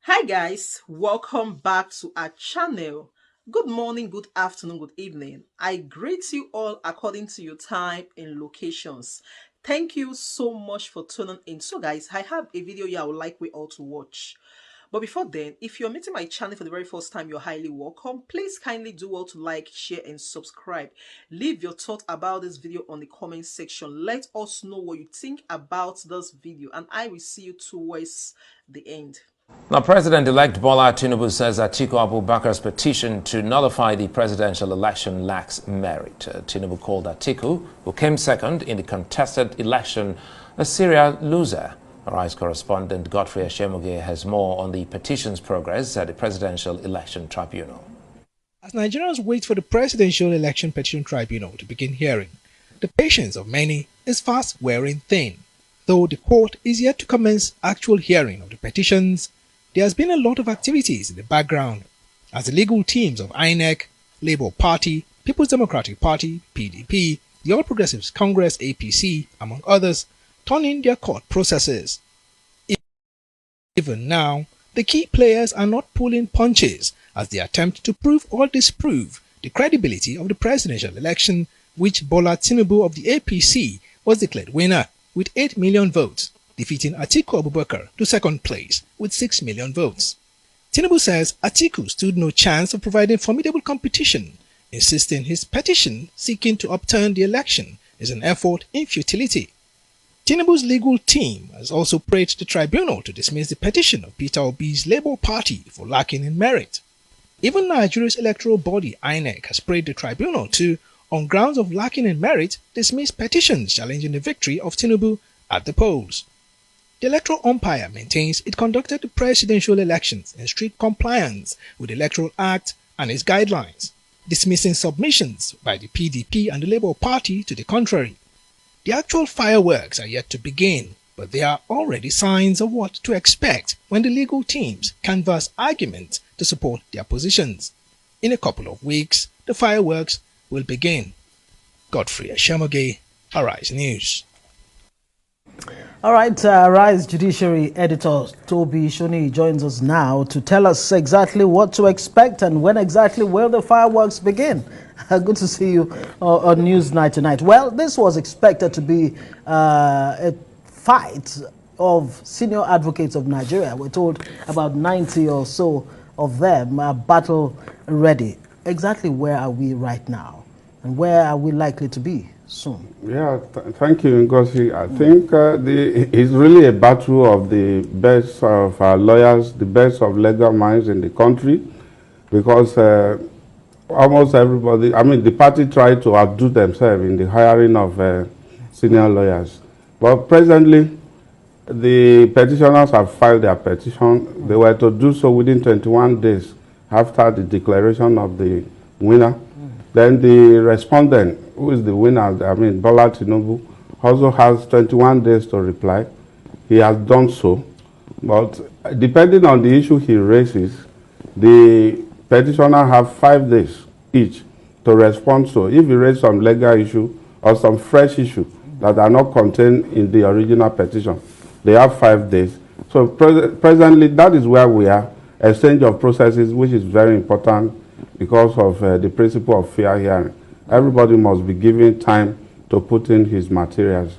Hi guys, welcome back to our channel. Good morning, good afternoon, good evening. I greet you all according to your time and locations. Thank you so much for tuning in. So guys, I have a video here I would like we all to watch. But before then, if you're meeting my channel for the very first time, you're highly welcome. Please kindly do well to like, share, and subscribe. Leave your thought about this video on the comment section. Let us know what you think about this video, and I will see you towards the end. Now, President-elect Bola Tinubu says Atiku Abubakar's petition to nullify the presidential election lacks merit. Tinubu called Atiku, who came second in the contested election, a serial loser. Arise correspondent Godfrey Ashemoge has more on the petition's progress at the Presidential Election Tribunal. As Nigerians wait for the Presidential Election Petition Tribunal to begin hearing, the patience of many is fast wearing thin. Though the court is yet to commence actual hearing of the petitions, there has been a lot of activities in the background as the legal teams of INEC, Labour Party, People's Democratic Party, PDP, the All Progressives Congress, APC, among others, turn in their court processes. Even now, the key players are not pulling punches as they attempt to prove or disprove the credibility of the presidential election, which Bola Tinubu of the APC was declared winner with 8 million votes, defeating Atiku Abubakar to second place with 6 million votes. Tinubu says Atiku stood no chance of providing formidable competition, insisting his petition seeking to upturn the election is an effort in futility. Tinubu's legal team has also prayed the tribunal to dismiss the petition of Peter Obi's Labour Party for lacking in merit. Even Nigeria's electoral body INEC has prayed the tribunal to, on grounds of lacking in merit, dismiss petitions challenging the victory of Tinubu at the polls. The electoral umpire maintains it conducted the presidential elections in strict compliance with the Electoral Act and its guidelines, dismissing submissions by the PDP and the Labour Party to the contrary. The actual fireworks are yet to begin, but there are already signs of what to expect when the legal teams canvass arguments to support their positions. In a couple of weeks, the fireworks will begin. Godfrey Ashemoge, Arise News. All right, Rise Judiciary Editor Toby Shoni joins us now to tell us exactly what to expect and when exactly will the fireworks begin. Good to see you on Newsnight tonight. Well, this was expected to be a fight of senior advocates of Nigeria. We're told about 90 or so of them are battle ready. Exactly where are we right now? And where are we likely to be soon? Yeah, thank you, Ngozi. I think it's really a battle of the best of our lawyers, the best of legal minds in the country, because almost everybody, the party tried to outdo themselves in the hiring of senior lawyers. But presently, the petitioners have filed their petition. They were to do so within 21 days after the declaration of the winner. Then the respondent, who is the winner, Bola Tinubu, also has 21 days to reply. He has done so. But depending on the issue he raises, the petitioner have 5 days each to respond to. If he raises some legal issue or some fresh issue that are not contained in the original petition, they have 5 days. So presently, that is where we are, exchange of processes, which is very important because of the principle of fair hearing. Everybody must be given time to put in his materials.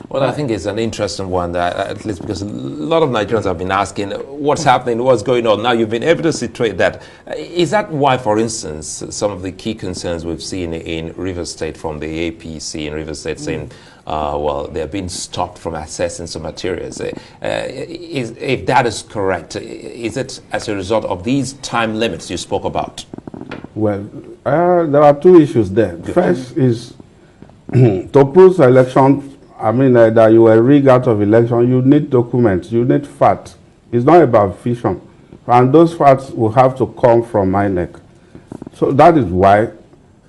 Well, I think it's an interesting one, at least because a lot of Nigerians have been asking what's happening, what's going on. Now, you've been able to situate that. Is that why, for instance, some of the key concerns we've seen in River State from the APC in River State saying, well, they're being stopped from accessing some materials. If that is correct, is it as a result of these time limits you spoke about? Well, there are two issues there. First is to prove election, that you were rigged out of election, you need documents, you need facts. It's not about fiction. And those facts will have to come from INEC. So that is why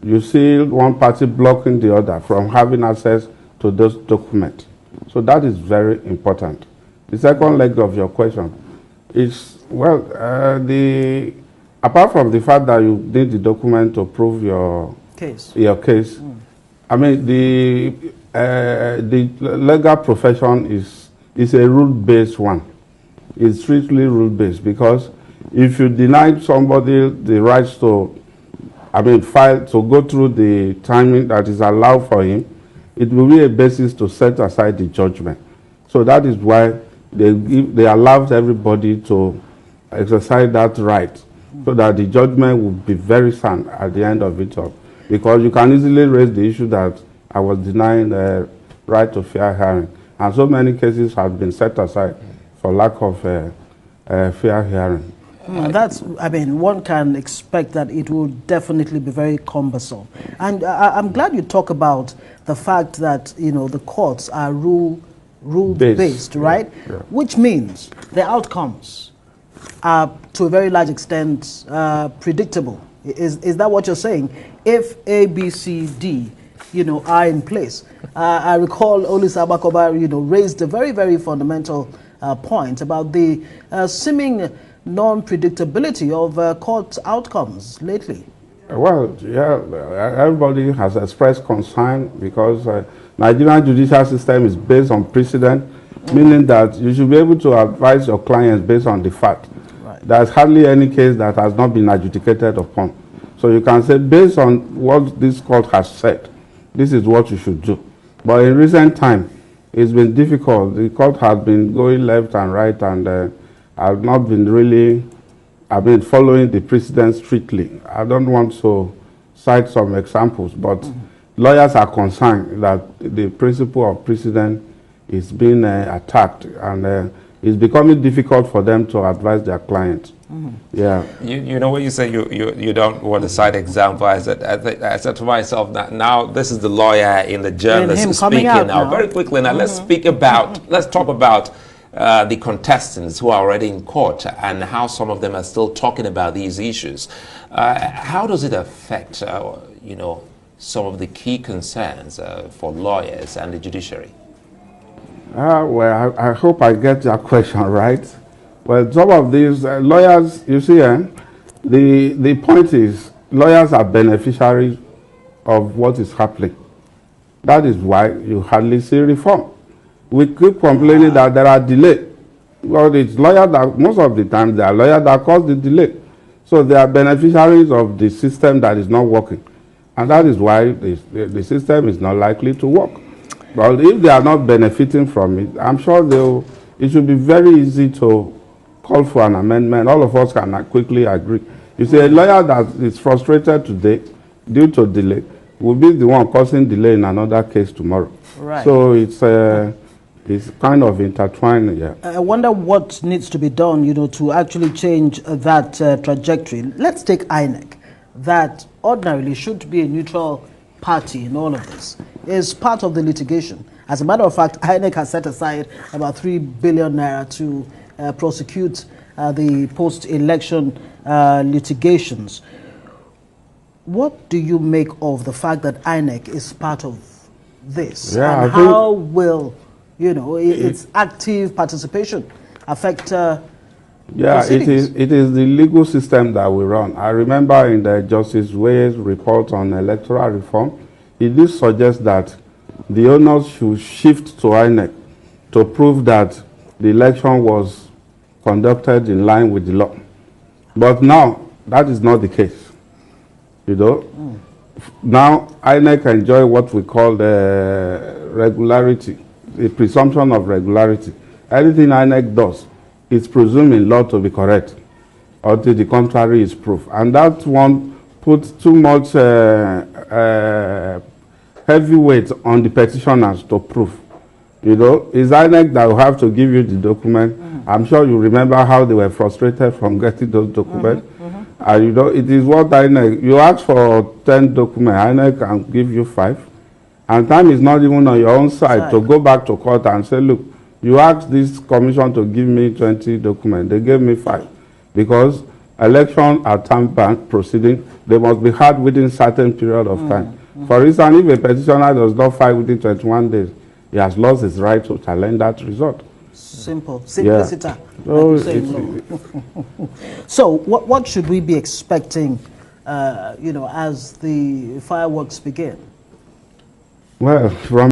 you see one party blocking the other from having access to those documents. So that is very important. The second leg of your question is, well, apart from the fact that you need the document to prove your case, the legal profession is a rule-based one. is strictly rule-based, because if you deny somebody the rights to, file to go through the timing that is allowed for him, it will be a basis to set aside the judgment. So that is why they allowed everybody to exercise that right, so that the judgment will be very sound at the end of it all. Because you can easily raise the issue that I was denying the right to fair hearing. And so many cases have been set aside for lack of fair hearing. One can expect that it will definitely be very cumbersome. And I'm glad you talk about the fact that, the courts are rule-based, right? Yeah. Which means the outcomes are, to a very large extent, predictable. Is that what you're saying? If A, B, C, D, are in place. I recall Olisa Abakoba, raised a very, very fundamental point about the seeming non-predictability of court outcomes lately. Well, yeah, everybody has expressed concern because Nigerian judicial system is based on precedent, meaning that you should be able to advise your clients based on the fact. Right. There's hardly any case that has not been adjudicated upon. So you can say, based on what this court has said, this is what you should do. But in recent time, it's been difficult. The court has been going left and right, and have not been really, following the precedent strictly. I don't want to cite some examples, but lawyers are concerned that the principle of precedent is being attacked, and it's becoming difficult for them to advise their clients. Yeah. You know, when you say you don't want to cite example, I said to myself that now this is the lawyer in the journalist speaking now. Very quickly now, let's talk about the contestants who are already in court and how some of them are still talking about these issues. How does it affect some of the key concerns for lawyers and the judiciary? Well, I hope I get your question right. Well, some of these lawyers, you see, the point is lawyers are beneficiaries of what is happening. That is why you hardly see reform. We keep complaining that there are delays. Well, it's lawyers that, most of the time, they are lawyers that cause the delay. So they are beneficiaries of the system that is not working. And that is why the system is not likely to work. But if they are not benefiting from it, I'm sure it should be very easy to call for an amendment. All of us can quickly agree. You see, a lawyer that is frustrated today due to delay will be the one causing delay in another case tomorrow. Right. So it's kind of intertwined. Yeah. I wonder what needs to be done, to actually change that trajectory. Let's take INEC, that ordinarily should be a neutral party in all of this, is part of the litigation. As a matter of fact, INEC has set aside about 3 billion naira to prosecute the post-election litigations. What do you make of the fact that INEC is part of this? Yeah, and how will, its active participation affect proceedings? It is the legal system that we run. I remember in the Justice Way's report on electoral reform, he did suggest that the owners should shift to INEC to prove that the election was conducted in line with the law. But now, that is not the case. Now, INEC enjoy what we call the regularity, the presumption of regularity. Anything INEC does is presumed in law to be correct until the contrary is proved. And that one puts too much heavy weight on the petitioners to prove. It's INEC that will have to give you the document. I'm sure you remember how they were frustrated from getting those documents. And it is what INEC, you ask for 10 documents, INEC can give you 5. And time is not even on your own side to go back to court and say, look, you asked this commission to give me 20 documents. They gave me 5. Because election are time-bound proceeding, they must be had within certain period of time. For instance, if a petitioner does not file within 21 days, he has lost his right to challenge that result. Simple. Simplicity. Yeah. So what should we be expecting, as the fireworks begin? Well, from